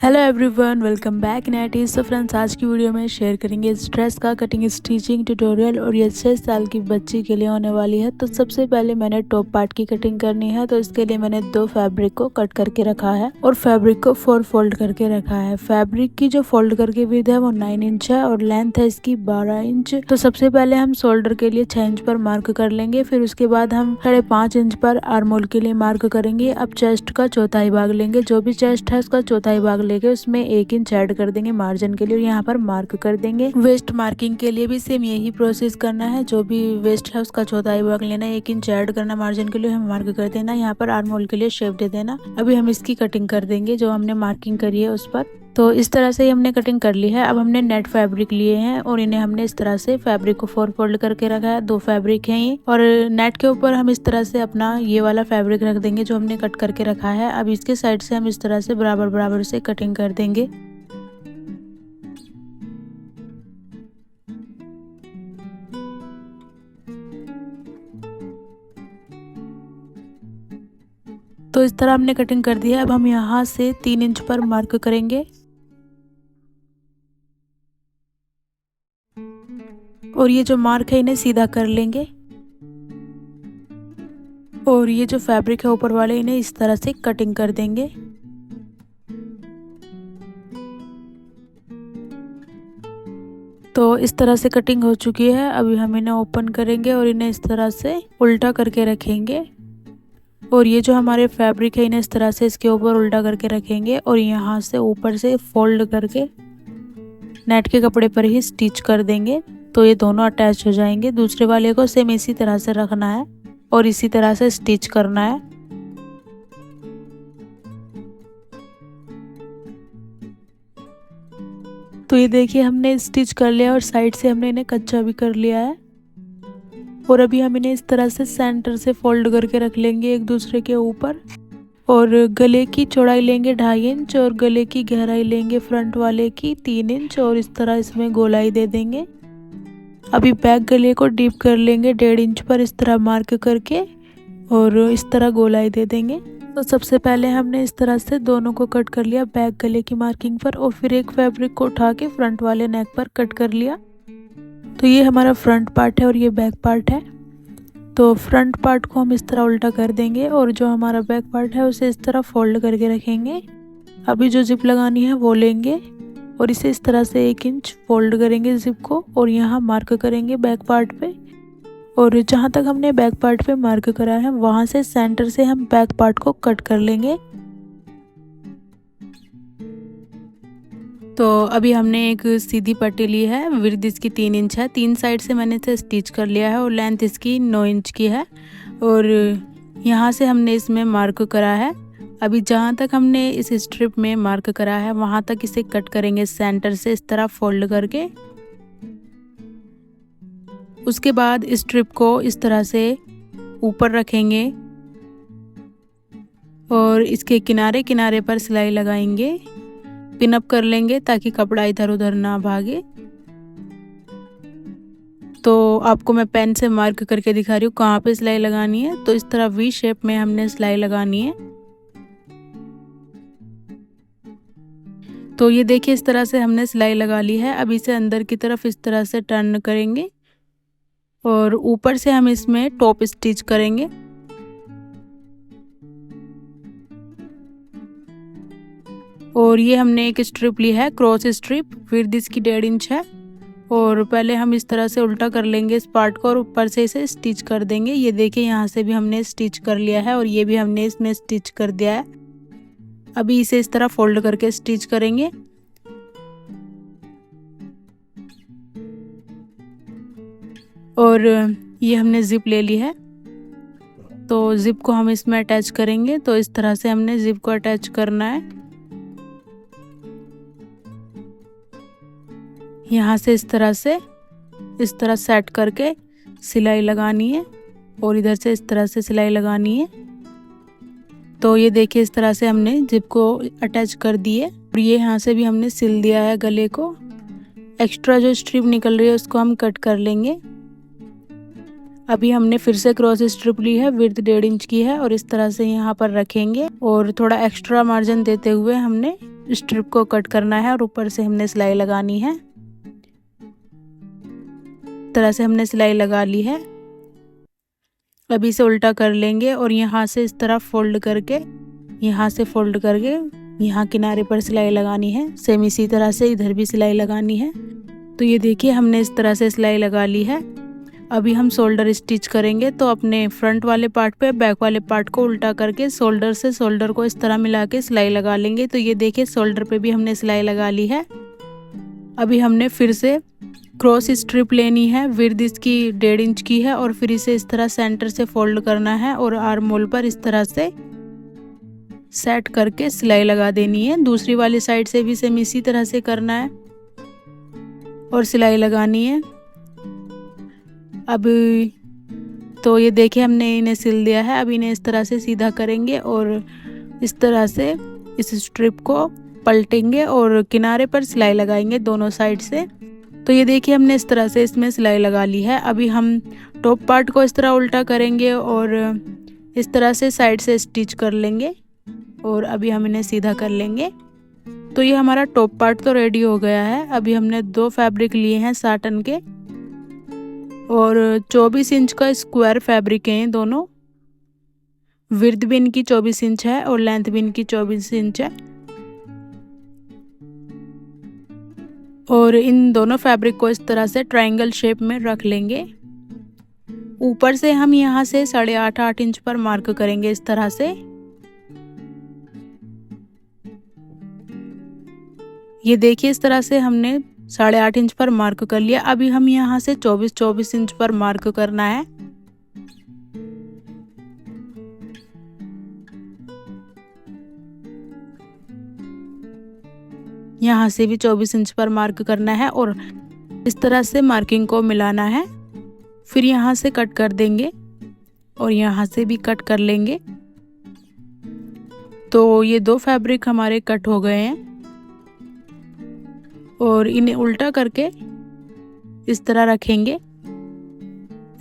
Hello everyone, welcome back नेटी। So friends, आज की वीडियो में शेयर करेंगे इस ड्रेस का कटिंग स्टिचिंग ट्यूटोरियल और ये 6 साल की बच्ची के लिए होने वाली है। तो सबसे पहले मैंने टॉप पार्ट की कटिंग करनी है। तो इसके लिए मैंने 2 फैब्रिक को कट करके रखा है और फैब्रिक को 4 फोल्ड करके रखा है। फैब्रिक की जो फोल्ड करके विड्थ है वो 9 इंच है और लेंथ है इसकी 12 इंच। तो सबसे पहले हम शोल्डर के लिए 6 इंच पर मार्क कर लेंगे, फिर उसके बाद हम 5.5 इंच पर आर्म होल के लिए मार्क करेंगे। अब चेस्ट का चौथाई भाग लेंगे, जो भी चेस्ट है उसका चौथाई भाग लेके उसमें 1 इंच ऐड कर देंगे मार्जिन के लिए और यहाँ पर मार्क कर देंगे। वेस्ट मार्किंग के लिए भी सेम यही प्रोसेस करना है, जो भी वेस्ट है उसका चौथाई भाग लेना, 1 इंच ऐड करना मार्जिन के लिए, हम मार्क कर देना। यहाँ पर आर्म होल के लिए शेप दे देना। अभी हम इसकी कटिंग कर देंगे जो हमने मार्किंग करी है उस पर। तो इस तरह से ही हमने कटिंग कर ली है। अब हमने नेट फैब्रिक लिए हैं और इन्हें हमने इस तरह से फैब्रिक को 4 फोल्ड करके रखा है। 2 फैब्रिक हैं ये और नेट के ऊपर हम इस तरह से अपना ये वाला फैब्रिक रख देंगे जो हमने कट करके रखा है। अब इसके साइड से हम इस तरह से बराबर बराबर से कटिंग कर देंगे। तो इस तरह हमने कटिंग कर दी है। अब हम यहाँ से 3 इंच पर मार्क करेंगे और ये जो मार्क है इन्हें सीधा कर लेंगे और ये जो फैब्रिक है ऊपर वाले इन्हें इस तरह से कटिंग कर देंगे। तो इस तरह से कटिंग हो चुकी है। अभी हम इन्हें ओपन करेंगे और इन्हें इस तरह से उल्टा करके रखेंगे और ये जो हमारे फैब्रिक है इन्हें इस तरह से इसके ऊपर उल्टा करके रखेंगे और यहाँ से ऊपर से फोल्ड करके नेट के कपड़े पर ही स्टिच कर देंगे। तो ये दोनों अटैच हो जाएंगे। दूसरे वाले को सेम इसी तरह से रखना है और इसी तरह से स्टिच करना है। तो ये देखिए हमने स्टिच कर लिया और साइड से हमने इन्हें कच्चा भी कर लिया है और अभी हम इन्हें इस तरह से सेंटर से फोल्ड करके रख लेंगे एक दूसरे के ऊपर और गले की चौड़ाई लेंगे 2.5 इंच और गले की गहराई लेंगे फ्रंट वाले की 3 इंच और इस तरह इसमें गोलाई दे देंगे। अभी बैक गले को डीप कर लेंगे 1.5 इंच पर इस तरह मार्क करके और इस तरह गोलाई दे देंगे। तो सबसे पहले हमने इस तरह से दोनों को कट कर लिया बैक गले की मार्किंग पर और फिर एक फैब्रिक को उठा के फ्रंट वाले नेक पर कट कर लिया। तो ये हमारा फ्रंट पार्ट है और ये बैक पार्ट है। तो फ्रंट पार्ट को हम इस तरह उल्टा कर देंगे और जो हमारा बैक पार्ट है उसे इस तरह फोल्ड करके रखेंगे। अभी जो जिप लगानी है वो लेंगे और इसे इस तरह से 1 इंच फोल्ड करेंगे जिप को और यहाँ मार्क करेंगे बैक पार्ट पे और जहाँ तक हमने बैक पार्ट पे मार्क करा है वहाँ से सेंटर से हम बैक पार्ट को कट कर लेंगे। तो अभी हमने एक सीधी पट्टी ली है, विड्थ इसकी 3 इंच है। 3 साइड से मैंने इसे स्टिच कर लिया है और लेंथ इसकी 9 इंच की है और यहाँ से हमने इसमें मार्क करा है। अभी जहाँ तक हमने इस स्ट्रिप में मार्क करा है वहाँ तक इसे कट करेंगे सेंटर से इस तरह फोल्ड करके। उसके बाद स्ट्रिप को इस तरह से ऊपर रखेंगे और इसके किनारे किनारे पर सिलाई लगाएंगे, पिन अप कर लेंगे ताकि कपड़ा इधर उधर ना भागे। तो आपको मैं पेन से मार्क करके दिखा रही हूँ कहाँ पे सिलाई लगानी है। तो इस तरह वी शेप में हमने सिलाई लगानी है। तो ये देखिए इस तरह से हमने सिलाई लगा ली है। अब इसे अंदर की तरफ इस तरह से टर्न करेंगे और ऊपर से हम इसमें टॉप स्टिच करेंगे। और ये हमने एक स्ट्रिप ली है क्रॉस स्ट्रिप, विड्थ इसकी 1.5 इंच है और पहले हम इस तरह से उल्टा कर लेंगे इस पार्ट को और ऊपर से इसे स्टिच कर देंगे। ये देखिए यहाँ से भी हमने स्टिच कर लिया है और ये भी हमने इसमें स्टिच कर दिया है। अभी इसे इस तरह फोल्ड करके स्टिच करेंगे। और ये हमने जिप ले ली है तो जिप को हम इसमें अटैच करेंगे। तो इस तरह से हमने जिप को अटैच करना है। यहाँ से इस तरह सेट करके सिलाई लगानी है और इधर से इस तरह से सिलाई लगानी है। तो ये देखिए इस तरह से हमने जिप को अटैच कर दिए और ये यहाँ से भी हमने सिल दिया है गले को। एक्स्ट्रा जो स्ट्रिप निकल रही है उसको हम कट कर लेंगे। अभी हमने फिर से क्रॉस स्ट्रिप ली है, विड्थ 1.5 इंच की है और इस तरह से यहाँ पर रखेंगे और थोड़ा एक्स्ट्रा मार्जिन देते हुए हमने स्ट्रिप को कट करना है और ऊपर से हमने सिलाई लगानी है। इस तरह से हमने सिलाई लगा ली है। अभी इसे उल्टा कर लेंगे और यहाँ से इस तरह फोल्ड करके, यहाँ से फोल्ड करके यहाँ किनारे पर सिलाई लगानी है। सेम इसी तरह से इधर भी सिलाई लगानी है। तो ये देखिए हमने इस तरह से सिलाई लगा ली है। अभी हम शोल्डर स्टिच करेंगे। तो अपने फ्रंट वाले पार्ट पे बैक वाले पार्ट को उल्टा करके शोल्डर से शोल्डर को इस तरह मिला के सिलाई लगा लेंगे। तो ये देखिए शोल्डर पे भी हमने सिलाई लगा ली है। अभी हमने फिर से क्रॉस स्ट्रिप लेनी है। विड्थ इसकी 1.5 इंच की है और फिर इसे इस तरह सेंटर से फोल्ड करना है और आर्म होल पर इस तरह से सेट करके सिलाई लगा देनी है। दूसरी वाली साइड से भी सेम इसी तरह से करना है और सिलाई लगानी है। अब तो ये देखिए हमने इन्हें सिल दिया है। अब इन्हें इस तरह से सीधा करेंगे और इस तरह से इस स्ट्रिप को पलटेंगे और किनारे पर सिलाई लगाएंगे दोनों साइड से। तो ये देखिए हमने इस तरह से इसमें सिलाई लगा ली है। अभी हम टॉप पार्ट को इस तरह उल्टा करेंगे और इस तरह से साइड से स्टिच कर लेंगे और अभी हम इन्हें सीधा कर लेंगे। तो ये हमारा टॉप पार्ट तो रेडी हो गया है। अभी हमने 2 फैब्रिक लिए हैं साटन के और 24 इंच का स्क्वायर फैब्रिक है दोनों। विड्थ भी इनकी 24 इंच है और लेंथ भी इनकी 24 इंच है। और इन दोनों फैब्रिक को इस तरह से ट्रायंगल शेप में रख लेंगे। ऊपर से हम यहाँ से 8.5 इंच पर मार्क करेंगे इस तरह से। ये देखिए इस तरह से हमने 8.5 इंच पर मार्क कर लिया। अभी हम यहाँ से 24 इंच पर मार्क करना है। यहाँ से भी 24 इंच पर मार्क करना है और इस तरह से मार्किंग को मिलाना है। फिर यहाँ से कट कर देंगे और यहाँ से भी कट कर लेंगे। तो ये 2 फैब्रिक हमारे कट हो गए हैं और इन्हें उल्टा करके इस तरह रखेंगे।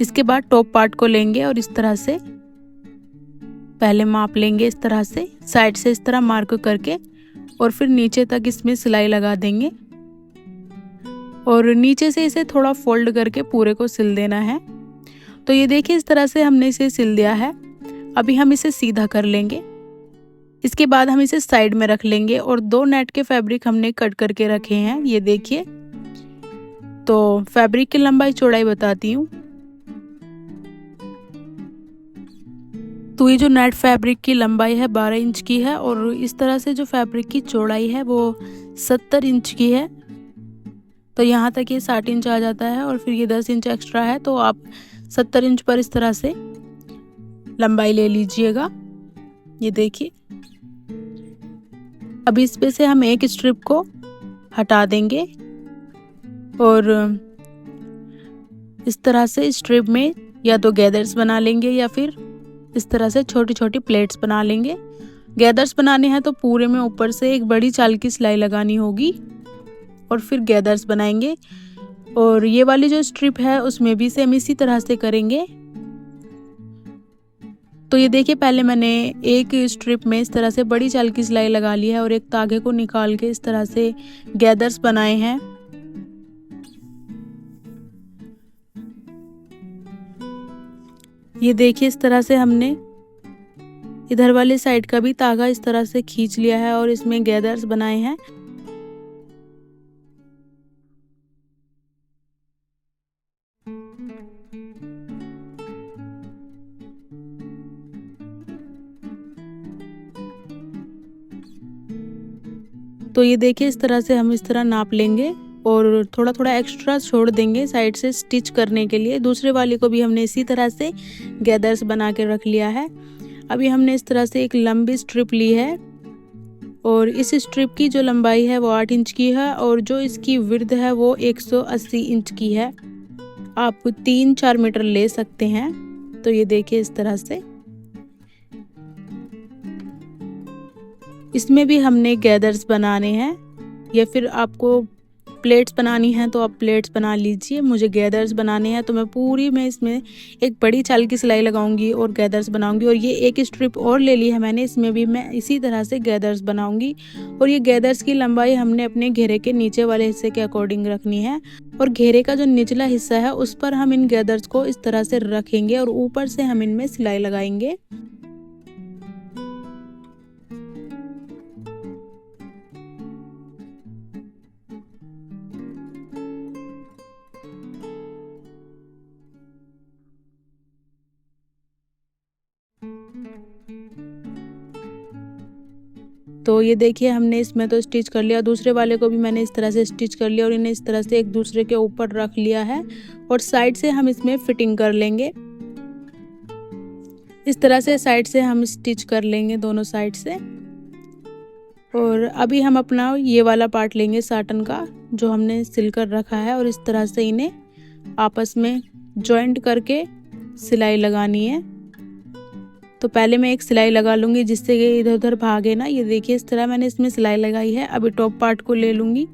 इसके बाद टॉप पार्ट को लेंगे और इस तरह से पहले माप लेंगे, इस तरह से साइड से इस तरह मार्क करके और फिर नीचे तक इसमें सिलाई लगा देंगे और नीचे से इसे थोड़ा फोल्ड करके पूरे को सिल देना है। तो ये देखिए इस तरह से हमने इसे सिल दिया है। अभी हम इसे सीधा कर लेंगे। इसके बाद हम इसे साइड में रख लेंगे और 2 नेट के फैब्रिक हमने कट करके रखे हैं। ये देखिए, तो फैब्रिक की लंबाई चौड़ाई बताती हूँ। तो ये जो नेट फैब्रिक की लंबाई है 12 इंच की है और इस तरह से जो फैब्रिक की चौड़ाई है वो 70 इंच की है। तो यहाँ तक ये 60 इंच आ जाता है और फिर ये 10 इंच एक्स्ट्रा है। तो आप 70 इंच पर इस तरह से लंबाई ले लीजिएगा। ये देखिए, अब इस पे से हम एक स्ट्रिप को हटा देंगे और इस तरह से स्ट्रिप में या तो गैदर्स बना लेंगे या फिर इस तरह से छोटी छोटी प्लेट्स बना लेंगे। गैदर्स बनाने हैं तो पूरे में ऊपर से एक बड़ी चाल की सिलाई लगानी होगी और फिर गैदर्स बनाएंगे। और ये वाली जो स्ट्रिप है उसमें भी सेम इसी तरह से करेंगे। तो ये देखिए, पहले मैंने एक स्ट्रिप में इस तरह से बड़ी चाल की सिलाई लगा ली है और एक धागे को निकाल के इस तरह से गैदर्स बनाए हैं। ये देखिए इस तरह से हमने इधर वाले साइड का भी धागा इस तरह से खींच लिया है और इसमें गैदर्स बनाए हैं। तो ये देखिए इस तरह से हम इस तरह नाप लेंगे और थोड़ा थोड़ा एक्स्ट्रा छोड़ देंगे साइड से स्टिच करने के लिए। दूसरे वाले को भी हमने इसी तरह से गैदर्स बना के रख लिया है। अभी हमने इस तरह से एक लंबी स्ट्रिप ली है और इस स्ट्रिप की जो लंबाई है वो 8 इंच की है और जो इसकी विड्थ है वो 180 इंच की है। आप 3-4 मीटर ले सकते हैं। तो ये देखिए इस तरह से इसमें भी हमने गैदर्स बनाने हैं या फिर आपको प्लेट्स बनानी है तो आप प्लेट्स बना लीजिए। मुझे गैदर्स बनाने हैं तो मैं इसमें एक बड़ी चाल की सिलाई लगाऊंगी और गैदर्स बनाऊंगी। और ये एक स्ट्रिप और ले ली है मैंने, इसमें भी मैं इसी तरह से गैदर्स बनाऊंगी। और ये गैदर्स की लंबाई हमने अपने घेरे के नीचे वाले हिस्से के अकॉर्डिंग रखनी है। और घेरे का जो निचला हिस्सा है उस पर हम इन गैदर्स को इस तरह से रखेंगे और ऊपर से हम इनमें सिलाई लगाएंगे। तो ये देखिए हमने इसमें तो स्टिच कर लिया, दूसरे वाले को भी मैंने इस तरह से स्टिच कर लिया और इन्हें इस तरह से एक दूसरे के ऊपर रख लिया है। और साइड से हम इसमें फिटिंग कर लेंगे। इस तरह से साइड से हम स्टिच कर लेंगे दोनों साइड से। और अभी हम अपना ये वाला पार्ट लेंगे साटन का जो हमने सिल कर रखा है और इस तरह से इन्हें आपस में जॉइंट करके सिलाई लगानी है। तो पहले मैं एक सिलाई लगा लूँगी जिससे ये इधर उधर भागे ना। ये देखिए इस तरह मैंने इसमें सिलाई लगाई है। अभी टॉप पार्ट को ले लूँगी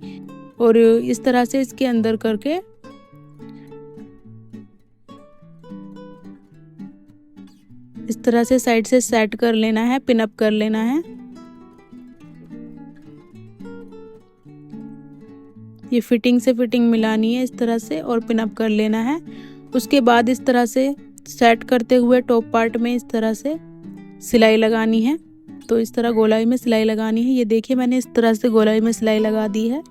और इस तरह से इसके अंदर करके इस तरह से साइड से सेट कर लेना है, पिन अप कर लेना है। ये फिटिंग से फिटिंग मिलानी है इस तरह से और पिन अप कर लेना है। उसके बाद इस तरह से सेट करते हुए टॉप पार्ट में इस तरह से सिलाई लगानी है। तो इस तरह गोलाई में सिलाई लगानी है। ये देखिए मैंने इस तरह से गोलाई में सिलाई लगा दी है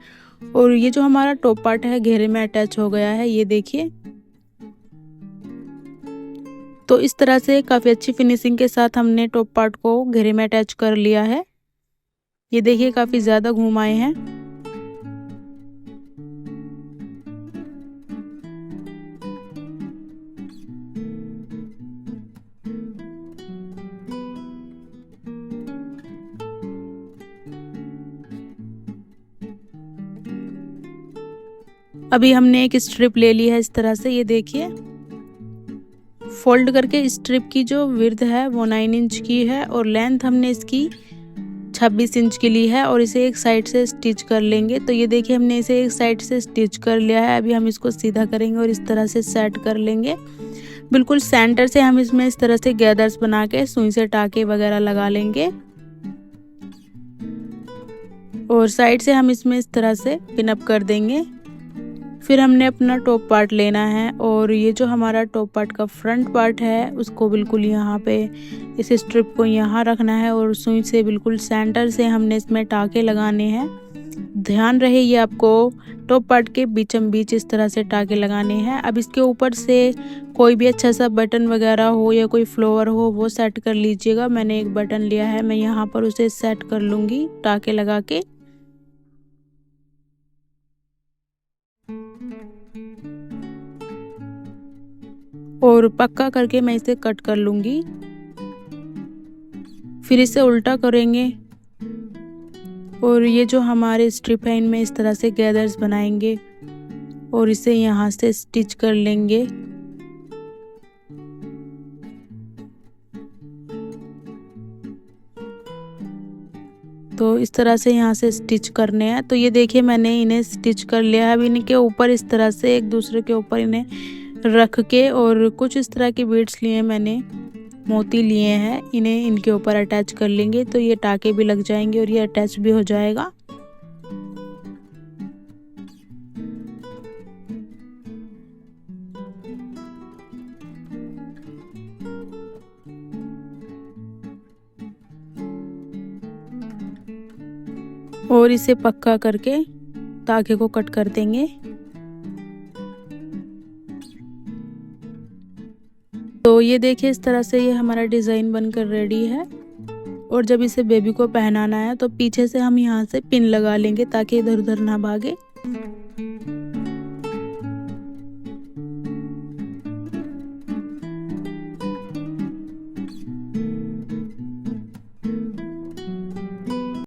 और ये जो हमारा टॉप पार्ट है घेरे में अटैच हो गया है, ये देखिए। तो इस तरह से काफ़ी अच्छी फिनिशिंग के साथ हमने टॉप पार्ट को घेरे में अटैच कर लिया है। ये देखिए काफ़ी ज़्यादा घूम आए हैं। अभी हमने एक स्ट्रिप ले ली है इस तरह से, ये देखिए फोल्ड करके। स्ट्रिप की जो विड्थ है वो 9 इंच की है और लेंथ हमने इसकी 26 इंच की ली है और इसे एक साइड से स्टिच कर लेंगे। तो ये देखिए हमने इसे एक साइड से स्टिच कर लिया है। अभी हम इसको सीधा करेंगे और इस तरह से सेट कर लेंगे। बिल्कुल सेंटर से हम इसमें इस तरह से गैदर्स बना के सुई से टाके वगैरह लगा लेंगे और साइड से हम इसमें इस तरह से पिन अप कर देंगे। फिर हमने अपना टॉप पार्ट लेना है और ये जो हमारा टॉप पार्ट का फ्रंट पार्ट है उसको बिल्कुल यहाँ पे इस स्ट्रिप को यहाँ रखना है और सुई से बिल्कुल सेंटर से हमने इसमें टाके लगाने हैं। ध्यान रहे ये आपको टॉप पार्ट के बीचम बीच इस तरह से टाके लगाने हैं। अब इसके ऊपर से कोई भी अच्छा सा बटन वगैरह हो या कोई फ्लावर हो वो सेट कर लीजिएगा। मैंने एक बटन लिया है, मैं यहाँ पर उसे सेट कर लूँगी टाके लगा के। और पक्का करके मैं इसे कट कर लूँगी। फिर इसे उल्टा करेंगे और ये जो हमारे स्ट्रिप है इनमें इस तरह से गैदर्स बनाएंगे और इसे यहाँ से स्टिच कर लेंगे। तो इस तरह से यहाँ से स्टिच करने हैं। तो ये देखिए मैंने इन्हें स्टिच कर लिया है। अब इनके ऊपर इस तरह से एक दूसरे के ऊपर इन्हें रख के और कुछ इस तरह के बीड्स लिए मैंने, मोती लिए हैं, इन्हें इनके ऊपर अटैच कर लेंगे। तो ये टाके भी लग जाएंगे और ये अटैच भी हो जाएगा। और इसे पक्का करके धागे को कट कर देंगे। तो ये देखिए इस तरह से ये हमारा डिज़ाइन बनकर रेडी है। और जब इसे बेबी को पहनाना है तो पीछे से हम यहाँ से पिन लगा लेंगे ताकि इधर उधर ना भागे।